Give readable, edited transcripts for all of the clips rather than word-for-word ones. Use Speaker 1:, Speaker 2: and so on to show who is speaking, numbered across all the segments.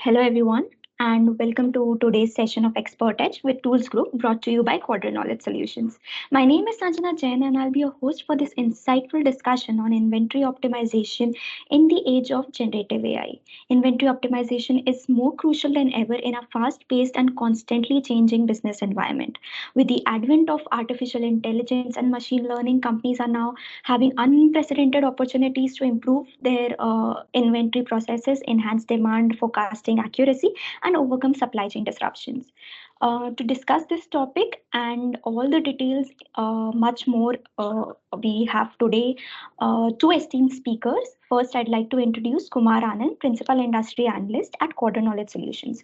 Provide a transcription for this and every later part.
Speaker 1: Hello, everyone, and welcome to today's session of Expert Edge with ToolsGroup, brought to you by Quadrant Knowledge Solutions. My name is Sanjana Jain, and I'll be your host for this insightful discussion on inventory optimization in the age of generative AI. Inventory optimization is more crucial than ever in a fast paced and constantly changing business environment. With the advent of artificial intelligence and machine learning, companies are now having unprecedented opportunities to improve their inventory processes, enhance demand forecasting accuracy, and overcome supply chain disruptions. To discuss this topic and all the details, much more, we have today two esteemed speakers. First, I'd like to introduce Kumar Anand, Principal Industry Analyst at Quadrant Knowledge Solutions.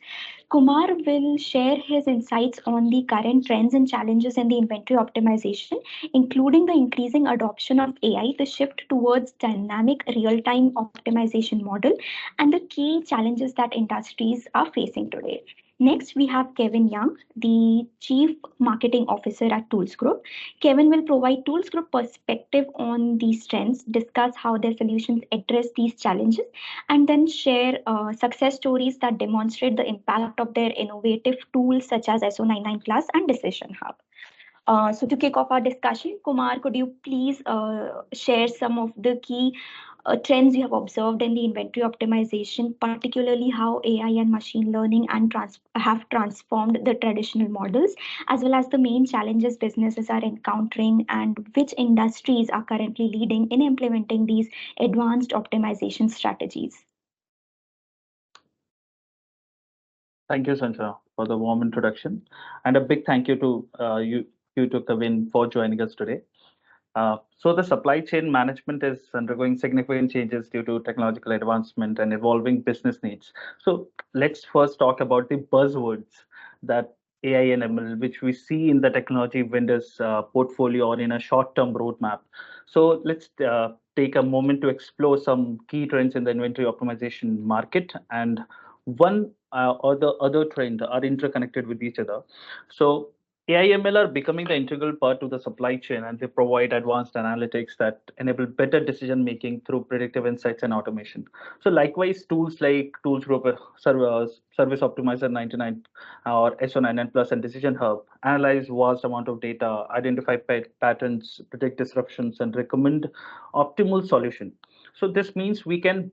Speaker 1: Kumar will share his insights on the current trends and challenges in the inventory optimization, including the increasing adoption of AI, the shift towards dynamic real-time optimization model, and the key challenges that industries are facing today. Next, we have Kevin Young, the Chief Marketing Officer at Tools Group. Kevin will provide Tools Group perspective on these trends, discuss how their solutions address these challenges, and then share success stories that demonstrate the impact of their innovative tools such as SO99 Plus and Decision Hub. So to kick off our discussion, Kumar, could you please share some of the key trends you have observed in the inventory optimization, particularly how AI and machine learning have transformed the traditional models, as well as the main challenges businesses are encountering and which industries are currently leading in implementing these advanced optimization strategies?
Speaker 2: Thank you, Sanjana, for the warm introduction, and a big thank you to you to Kevin for joining us today. So the supply chain management is undergoing significant changes due to technological advancement and evolving business needs. So let's first talk about the buzzwords that AI and ML, which we see in the technology vendors' portfolio or in a short-term roadmap. So let's take a moment to explore some key trends in the inventory optimization market, and one or the other trend are interconnected with each other. So AI/ML are becoming the integral part of the supply chain, and they provide advanced analytics that enable better decision making through predictive insights and automation. So likewise, tools like ToolsGroup, Service Optimizer 99 or SO99 Plus and Decision Hub analyze vast amount of data, identify patterns, predict disruptions, and recommend optimal solution. So this means we can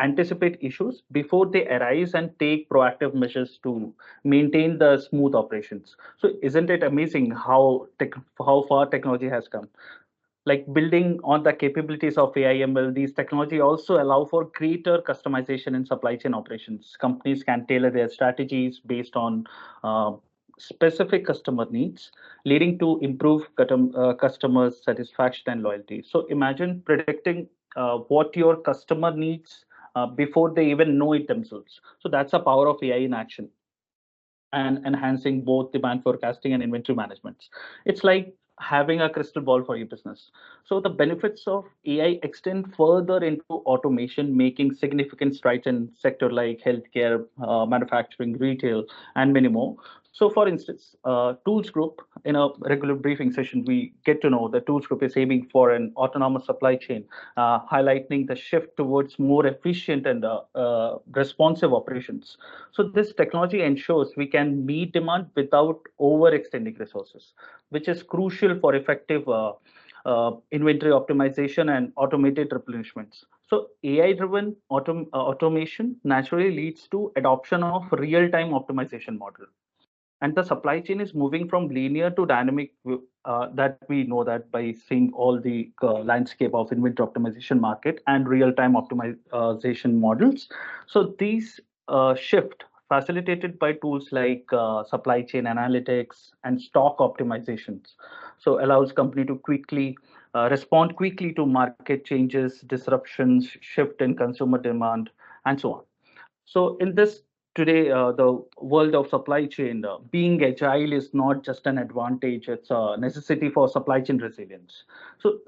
Speaker 2: anticipate issues before they arise and take proactive measures to maintain the smooth operations. So isn't it amazing how far technology has come? Like building on the capabilities of AI/ML, these technology also allow for greater customization in supply chain operations. Companies can tailor their strategies based on specific customer needs, leading to improved customer satisfaction and loyalty. So imagine predicting what your customer needs before they even know it themselves. So that's the power of AI in action and enhancing both demand forecasting and inventory management. It's like having a crystal ball for your business. So the benefits of AI extend further into automation, making significant strides in sector like healthcare, manufacturing, retail, and many more. So for instance, Tools Group, in a regular briefing session, we get to know that Tools Group is aiming for an autonomous supply chain, highlighting the shift towards more efficient and responsive operations. So this technology ensures we can meet demand without overextending resources, which is crucial for effective inventory optimization and automated replenishments. So AI-driven automation naturally leads to adoption of real-time optimization model. And the supply chain is moving from linear to dynamic, that we know that by seeing all the landscape of inventory optimization market and real-time optimization models. So these shift facilitated by tools like supply chain analytics and stock optimizations. So allows company to quickly respond quickly to market changes, disruptions, shift in consumer demand, and so on. So in this today, the world of supply chain, being agile is not just an advantage, it's a necessity for supply chain resilience. So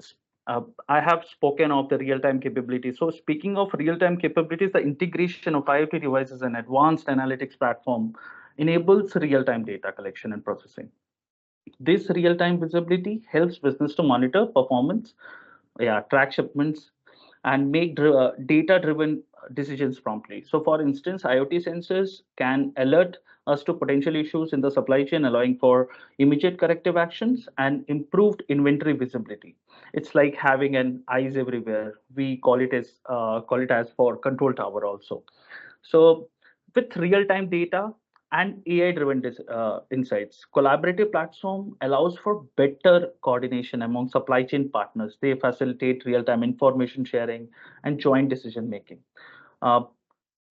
Speaker 2: I have spoken of the real-time capabilities. So speaking of real-time capabilities, the integration of IoT devices and advanced analytics platform enables real-time data collection and processing. This real-time visibility helps business to monitor performance, track shipments, and make data-driven decisions promptly. So, for instance, IoT sensors can alert us to potential issues in the supply chain, allowing for immediate corrective actions and improved inventory visibility. It's like having an eyes everywhere. We call it as for control tower also. So, with real-time data and AI-driven insights, collaborative platform allows for better coordination among supply chain partners. They facilitate real-time information sharing and joint decision making, uh,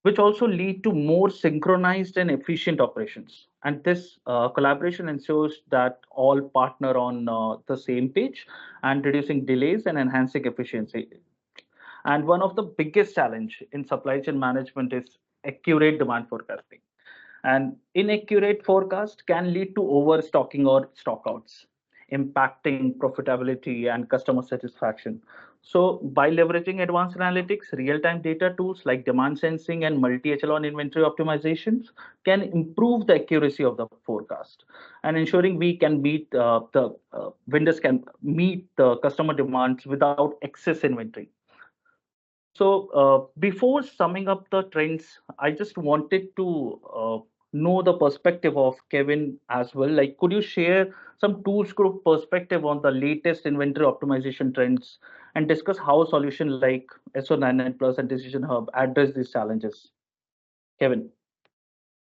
Speaker 2: which also lead to more synchronized and efficient operations. And this collaboration ensures that all partner on the same page and reducing delays and enhancing efficiency. And one of the biggest challenge in supply chain management is accurate demand forecasting. And inaccurate forecast can lead to overstocking or stockouts, impacting profitability and customer satisfaction. So, by leveraging advanced analytics, real-time data tools like demand sensing and multi-echelon inventory optimizations can improve the accuracy of the forecast and ensuring we can meet the vendors can meet the customer demands without excess inventory. So, before summing up the trends, I just wanted to know the perspective of Kevin as well. Like, could you share some tools group perspective on the latest inventory optimization trends and discuss how solution like SO99 Plus and Decision Hub address these challenges? Kevin.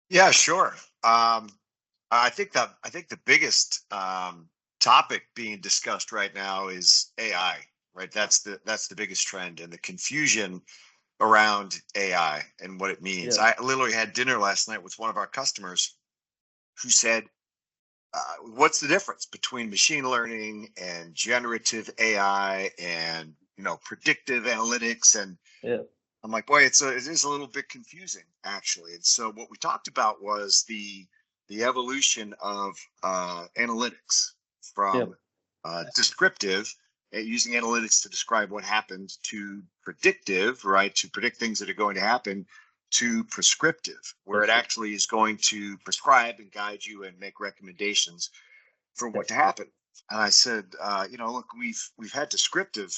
Speaker 3: Yeah, sure. I think the biggest topic being discussed right now is AI. Right, that's the biggest trend, and the confusion around AI and what it means.
Speaker 2: Yeah.
Speaker 3: I literally had dinner last night with one of our customers who said, "What's the difference between machine learning and generative AI and predictive analytics?" And
Speaker 2: Yeah.
Speaker 3: I'm like, boy, it is a little bit confusing actually. And so what we talked about was the evolution of analytics from descriptive, using analytics to describe what happened, to predictive, right, to predict things that are going to happen, to prescriptive, where it actually is going to prescribe and guide you and make recommendations for what to happen. And I said, look, we've had descriptive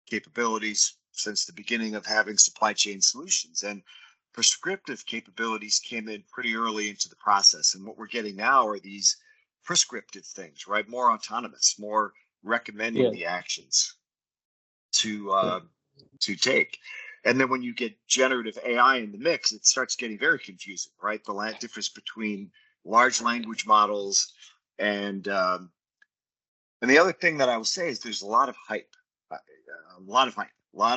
Speaker 3: capabilities since the beginning of having supply chain solutions, and prescriptive capabilities came in pretty early into the process. And what we're getting now are these prescriptive things, right? More autonomous, more recommending the actions to take. And then when you get generative AI in the mix, it starts getting very confusing, right? The difference between large language models and the other thing that I will say is there's a lot of hype, a lot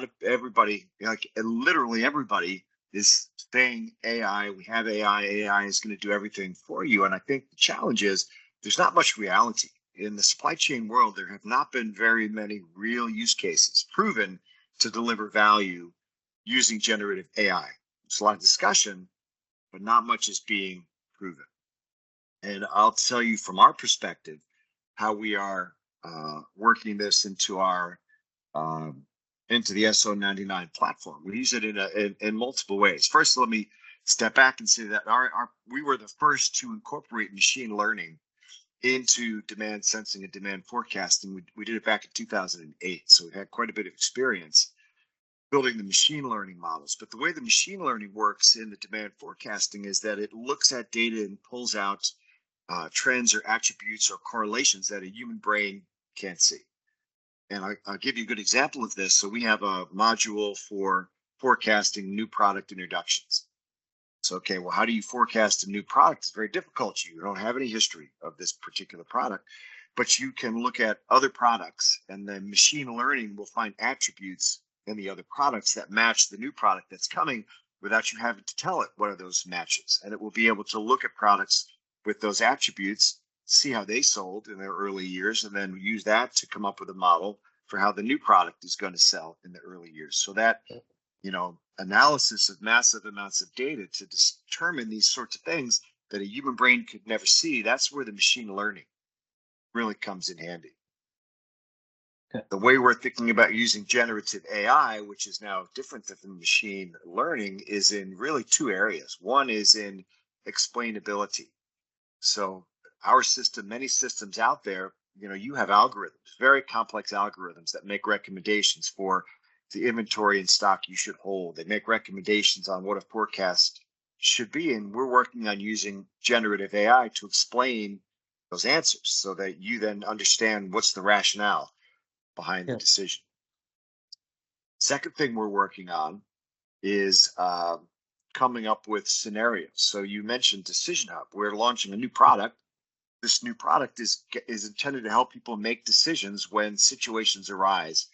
Speaker 3: of everybody, like literally everybody is saying AI. We have AI. AI is going to do everything for you. And I think the challenge is there's not much reality in the supply chain world. There have not been very many real use cases proven to deliver value using generative AI. There's a lot of discussion, but not much is being proven. And I'll tell you from our perspective how we are working this into our into the SO99 platform. We use it in multiple ways. First, let me step back and say that we were the first to incorporate machine learning into demand sensing and demand forecasting. We did it back in 2008, so we had quite a bit of experience building the machine learning models. But the way the machine learning works in the demand forecasting is that it looks at data and pulls out trends or attributes or correlations that a human brain can't see. And I'll give you a good example of this. So we have a module for forecasting new product introductions. So, okay, well, how do you forecast a new product? It's very difficult. You don't have any history of this particular product, but you can look at other products, and then machine learning will find attributes in the other products that match the new product that's coming without you having to tell it what are those matches. And it will be able to look at products with those attributes, see how they sold in their early years, and then use that to come up with a model for how the new product is going to sell in the early years. So that, analysis of massive amounts of data to determine these sorts of things that a human brain could never see, that's where the machine learning really comes in handy. Okay. The way we're thinking about using generative AI, which is now different than machine learning, is in really two areas. One is in explainability. So our system, many systems out there, you have algorithms, very complex algorithms that make recommendations for the inventory and stock you should hold. They make recommendations on what a forecast should be. And we're working on using generative AI to explain those answers so that you then understand what's the rationale behind the decision. Second thing we're working on is coming up with scenarios. So you mentioned Decision Hub. We're launching a new product. This new product is intended to help people make decisions when situations arise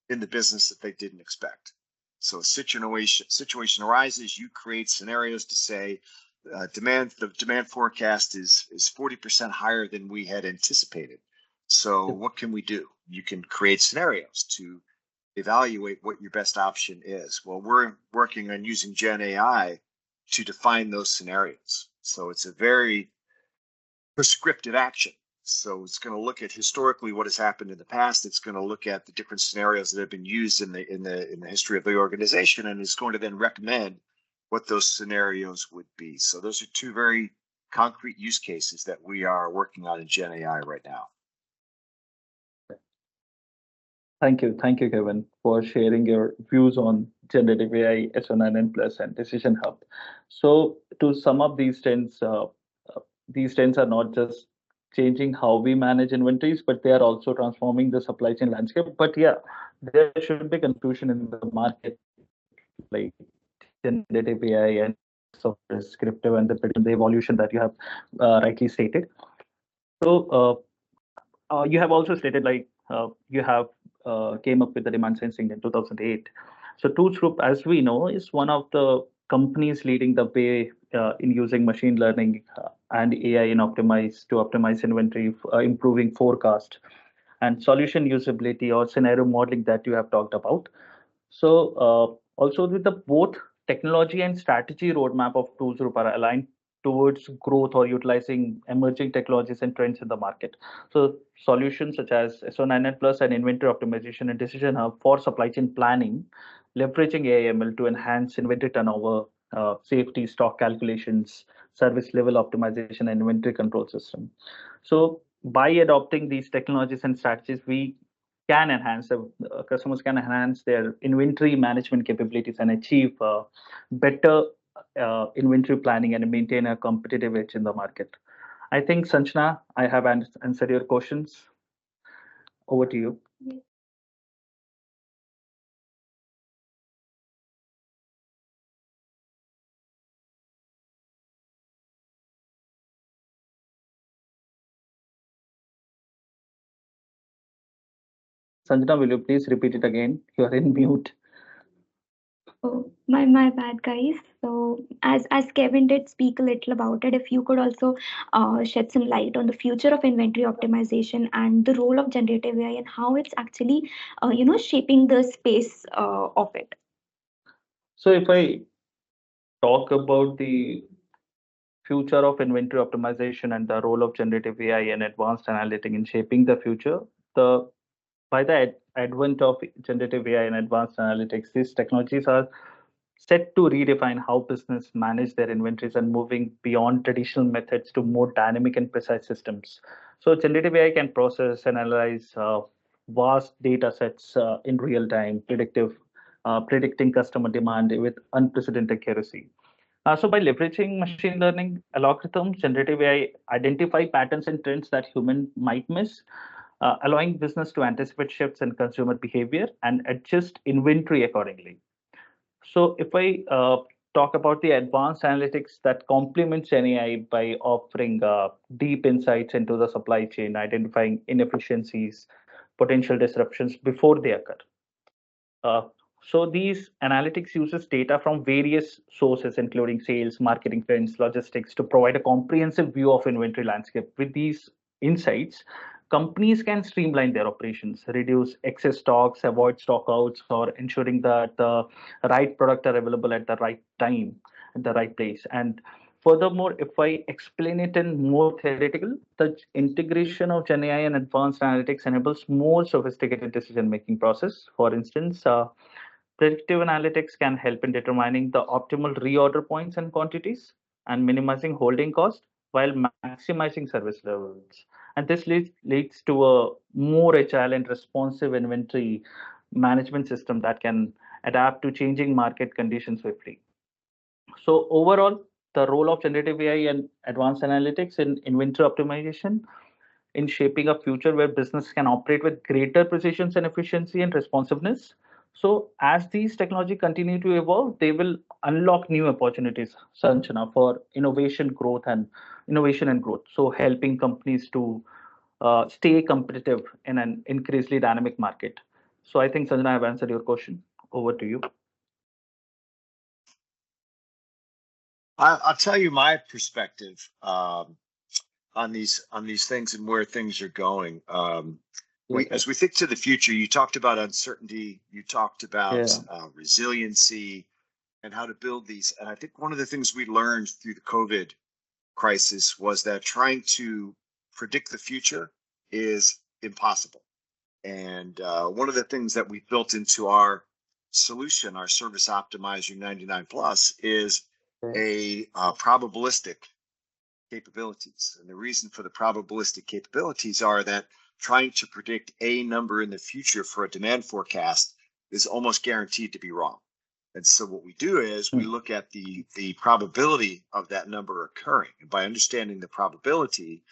Speaker 3: in the business that they didn't expect. So a situation arises, you create scenarios to say the demand forecast is 40% higher than we had anticipated. So what can we do? You can create scenarios to evaluate what your best option is. Well, we're working on using Gen AI to define those scenarios. So it's a very prescriptive action. So it's going to look at historically what has happened in the past. It's going to look at the different scenarios that have been used in the history of the organization, and it's going to then recommend what those scenarios would be. So those are two very concrete use cases that we are working on in Gen AI right now.
Speaker 2: Thank you, Kevin, for sharing your views on generative AI, S1 Plus, and Decision Hub. So to sum up, these trends are not just changing how we manage inventories, but they are also transforming the supply chain landscape. But yeah, there should be confusion in the market, like generative AI and so descriptive and the evolution that you have rightly stated. So you have also stated like you have came up with the demand sensing in 2008. So ToolsGroup, as we know, is one of the companies leading the way in using machine learning and AI in optimize inventory, improving forecast and solution usability or scenario modeling that you have talked about. So also with the both technology and strategy roadmap of ToolsGroup are aligned towards growth or utilizing emerging technologies and trends in the market. So solutions such as S1 Plus and inventory optimization and decision hub for supply chain planning, leveraging AI/ML to enhance inventory turnover, safety, stock calculations, service level optimization, and inventory control system. So by adopting these technologies and strategies, we can enhance customers can enhance their inventory management capabilities and achieve better inventory planning and maintain a competitive edge in the market. I think, Sanjana, I have answered your questions. Over to you. Sanjana, will you please repeat it again? You are in mute.
Speaker 1: Oh, my bad, guys. So as Kevin did speak a little about it, if you could also shed some light on the future of inventory optimization and the role of generative AI and how it's actually shaping the space of it.
Speaker 2: So if I talk about the future of inventory optimization and the role of generative AI and advanced analytics in shaping the future, by the advent of generative AI and advanced analytics, these technologies are set to redefine how business manage their inventories and moving beyond traditional methods to more dynamic and precise systems. So generative AI can process and analyze vast data sets in real time, predicting customer demand with unprecedented accuracy. So by leveraging machine learning algorithms, generative AI identify patterns and trends that human might miss, allowing business to anticipate shifts in consumer behavior and adjust inventory accordingly. So if I talk about the advanced analytics that complements GenAI by offering deep insights into the supply chain, identifying inefficiencies, potential disruptions before they occur. So these analytics uses data from various sources, including sales, marketing trends, logistics, to provide a comprehensive view of inventory landscape. With these insights, companies can streamline their operations, reduce excess stocks, avoid stockouts, or ensuring that the right product are available at the right time, at the right place. And furthermore, if I explain it in more theoretical, the integration of GenAI and advanced analytics enables more sophisticated decision-making process. For instance, predictive analytics can help in determining the optimal reorder points and quantities and minimizing holding cost while maximizing service levels. And this leads to a more agile and responsive inventory management system that can adapt to changing market conditions swiftly. So overall, the role of generative AI and advanced analytics in inventory optimization in shaping a future where business can operate with greater precision and efficiency and responsiveness. So as these technology continue to evolve, they will unlock new opportunities, Sanjana, for innovation and growth. So helping companies to stay competitive in an increasingly dynamic market. So I think Sanjana, I've answered your question. Over to you.
Speaker 3: I'll tell you my perspective on these things and where things are going. As we think to the future, you talked about uncertainty, you talked about resiliency, and how to build these. And I think one of the things we learned through the COVID crisis was that trying to predict the future is impossible. And one of the things that we built into our solution, our Service Optimizer 99 Plus, is a probabilistic capabilities. And the reason for the probabilistic capabilities are that trying to predict a number in the future for a demand forecast is almost guaranteed to be wrong. And so what we do is we look at the probability of that number occurring. And by understanding the probability,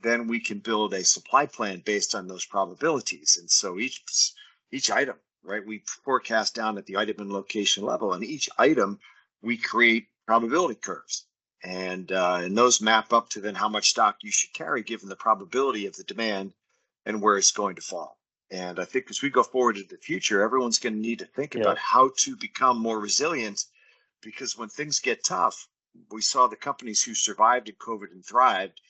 Speaker 3: then we can build a supply plan based on those probabilities. And so each item, right, we forecast down at the item and location level, and each item we create probability curves. And those map up to then how much stock you should carry given the probability of the demand and where it's going to fall. And I think as we go forward into the future, everyone's going to need to think about how to become more resilient, because when things get tough, we saw the companies who survived in COVID and thrived,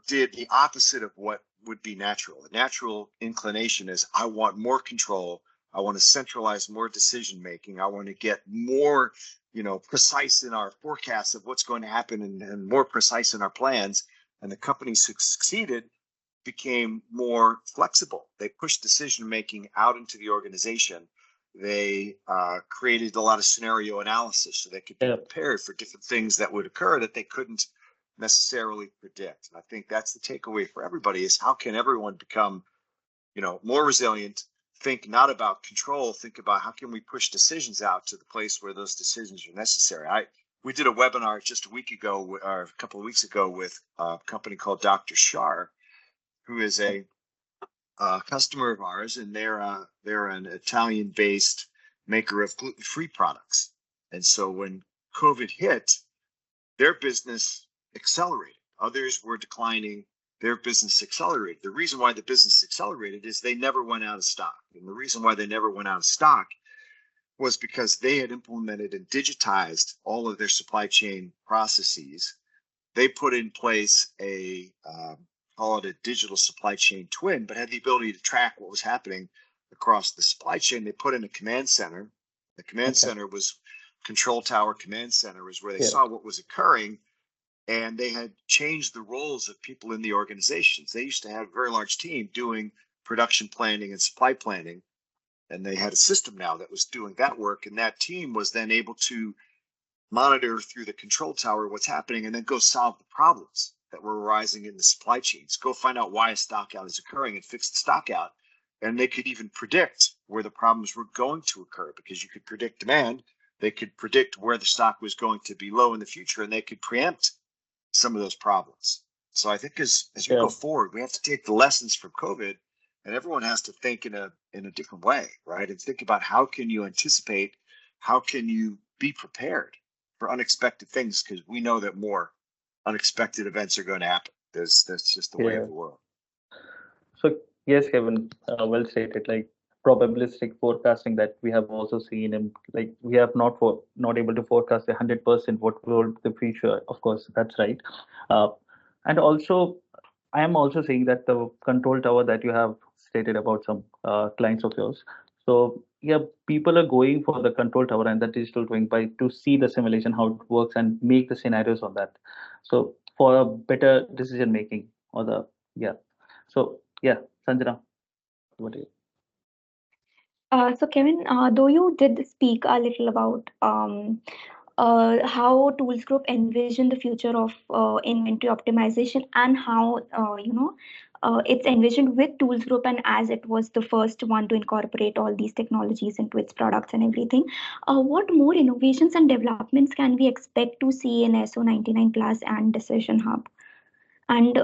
Speaker 3: did the opposite of what would be natural. The natural inclination is, I want more control. I want to centralize more decision making. I want to get more, precise in our forecasts of what's going to happen and more precise in our plans. And the companies who succeeded became more flexible. They pushed decision making out into the organization. They created a lot of scenario analysis so they could be prepared for different things that would occur that they couldn't necessarily predict. And I think that's the takeaway for everybody, is how can everyone become, more resilient, think not about control, think about how can we push decisions out to the place where those decisions are necessary. We did a webinar just a week ago, or a couple of weeks ago, with a company called Dr. Shar, who is a customer of ours, and they're an Italian-based maker of gluten-free products. And so when COVID hit, their business accelerated. Others were declining. Their business accelerated. The reason why the business accelerated is they never went out of stock. And the reason why they never went out of stock was because they had implemented and digitized all of their supply chain processes. They put in place call it a digital supply chain twin, but had the ability to track what was happening across the supply chain. They put in a command center. The command center was control tower command center, was where they saw what was occurring. And they had changed the roles of people in the organizations. They used to have a very large team doing production planning and supply planning. And they had a system now that was doing that work. And that team was then able to monitor through the control tower what's happening and then go solve the problems that were arising in the supply chains. Go find out why a stock out is occurring and fix the stock out. And they could even predict where the problems were going to occur, because you could predict demand. They could predict where the stock was going to be low in the future, and they could preempt some of those problems. So I think as we go forward, we have to take the lessons from COVID, and everyone has to think in a different way, right? And think about how can you anticipate, how can you be prepared for unexpected things, because we know that more unexpected events are going to happen. That's just the way of the world.
Speaker 2: So yes, Kevin, well stated. Like probabilistic forecasting that we have also seen, and like we have not able to forecast 100% what will the future. Of course, that's right. And also, I am also saying that the control tower that you have stated about some clients of yours. So yeah, people are going for the control tower and the digital twin by to see the simulation, how it works, and make the scenarios on that. So for a better decision making, or the So yeah, Sanjana, what do you?
Speaker 1: So Kevin, though you did speak a little about how Tools Group envision the future of inventory optimization, and how It's envisioned with ToolsGroup, and as it was the first one to incorporate all these technologies into its products and everything, what more innovations and developments can we expect to see in SO 99 Plus and Decision Hub? And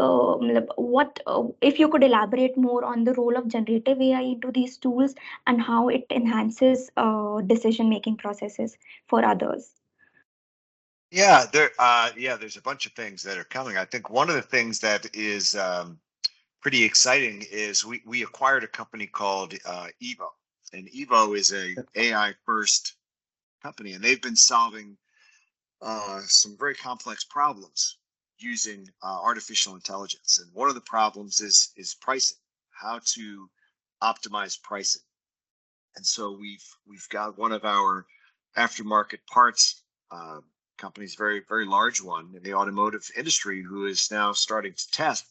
Speaker 1: what if you could elaborate more on the role of generative AI into these tools and how it enhances decision making processes for others?
Speaker 3: Yeah, there's a bunch of things that are coming. I think one of the things that is pretty exciting is we acquired a company called Evo, and Evo is a AI first company, and they've been solving some very complex problems using artificial intelligence. And one of the problems is pricing, how to optimize pricing. And so we've got one of our aftermarket parts companies, very large one in the automotive industry, who is now starting to test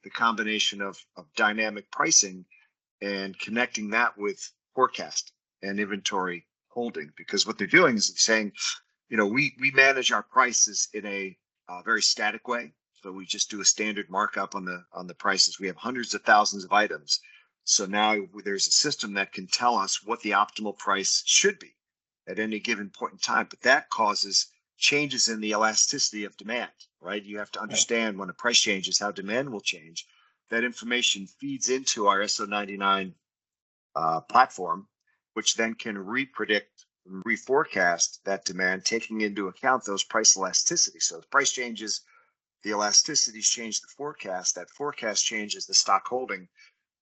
Speaker 3: the combination of dynamic pricing and connecting that with forecast and inventory holding. Because what they're doing is saying, we manage our prices in a very static way. So we just do a standard markup on the prices. We have hundreds of thousands of items. So now there's a system that can tell us what the optimal price should be at any given point in time. But that causes changes in the elasticity of demand, right? You have to understand when a price changes, how demand will change. That information feeds into our SO99 platform, which then can re-predict, reforecast that demand, taking into account those price elasticities. So the price changes, the elasticities change the forecast. That forecast changes the stock holding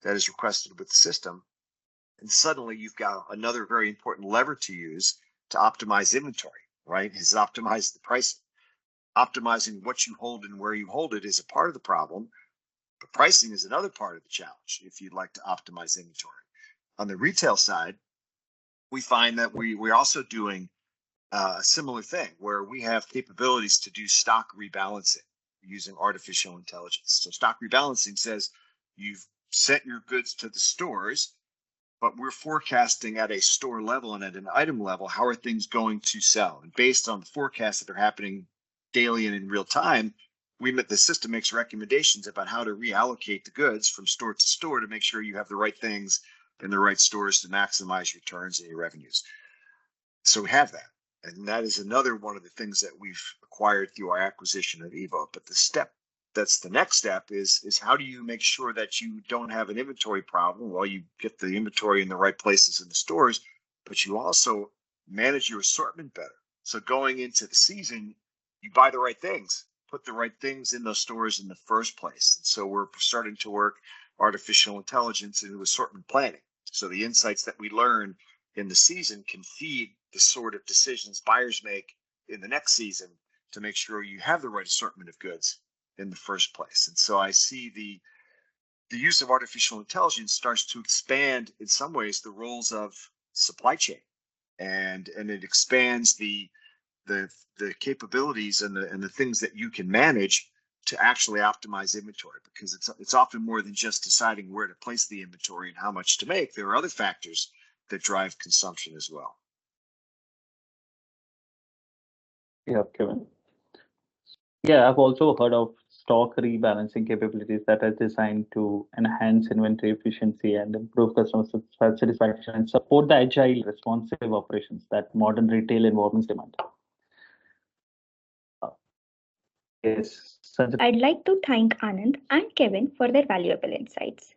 Speaker 3: that is requested with the system. And suddenly you've got another very important lever to use to optimize inventory, right? Is optimize the price. Optimizing what you hold and where you hold it is a part of the problem, but pricing is another part of the challenge if you'd like to optimize inventory. On the retail side, we find that we're also doing a similar thing where we have capabilities to do stock rebalancing using artificial intelligence. So stock rebalancing says you've sent your goods to the stores, but we're forecasting at a store level and at an item level, how are things going to sell? And based on the forecasts that are happening daily and in real time, the system makes recommendations about how to reallocate the goods from store to store to make sure you have the right things in the right stores to maximize returns and your revenues. So we have that. And that is another one of the things that we've acquired through our acquisition of Evo. But the next step is how do you make sure that you don't have an inventory problem while you get the inventory in the right places in the stores, but you also manage your assortment better. So going into the season, you buy the right things, put the right things in those stores in the first place. And so we're starting to work artificial intelligence into assortment planning. So the insights that we learn in the season can feed the sort of decisions buyers make in the next season to make sure you have the right assortment of goods in the first place. And so I see the use of artificial intelligence starts to expand in some ways the roles of supply chain, and it expands the capabilities and the things that you can manage to actually optimize inventory, because it's often more than just deciding where to place the inventory and how much to make. There are other factors that drive consumption as well.
Speaker 2: Yeah, Kevin. Yeah, I've also heard of stock rebalancing capabilities that are designed to enhance inventory efficiency and improve customer satisfaction and support the agile, responsive operations that modern retail environments demand. Yes, Sanjay.
Speaker 1: I'd like to thank Anand and Kevin for their valuable insights.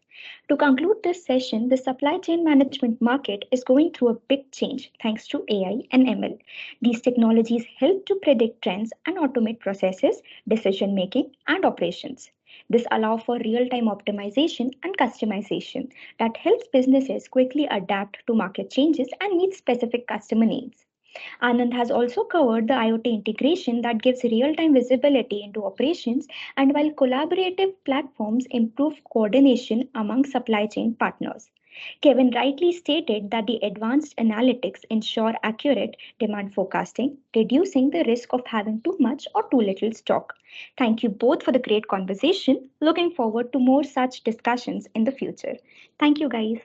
Speaker 1: To conclude this session, the supply chain management market is going through a big change thanks to AI and ML. These technologies help to predict trends and automate processes, decision making, and operations. This allows for real-time optimization and customization that helps businesses quickly adapt to market changes and meet specific customer needs. Anand has also covered the IoT integration that gives real-time visibility into operations, and while collaborative platforms improve coordination among supply chain partners. Kevin rightly stated that the advanced analytics ensure accurate demand forecasting, reducing the risk of having too much or too little stock. Thank you both for the great conversation. Looking forward to more such discussions in the future. Thank you, guys.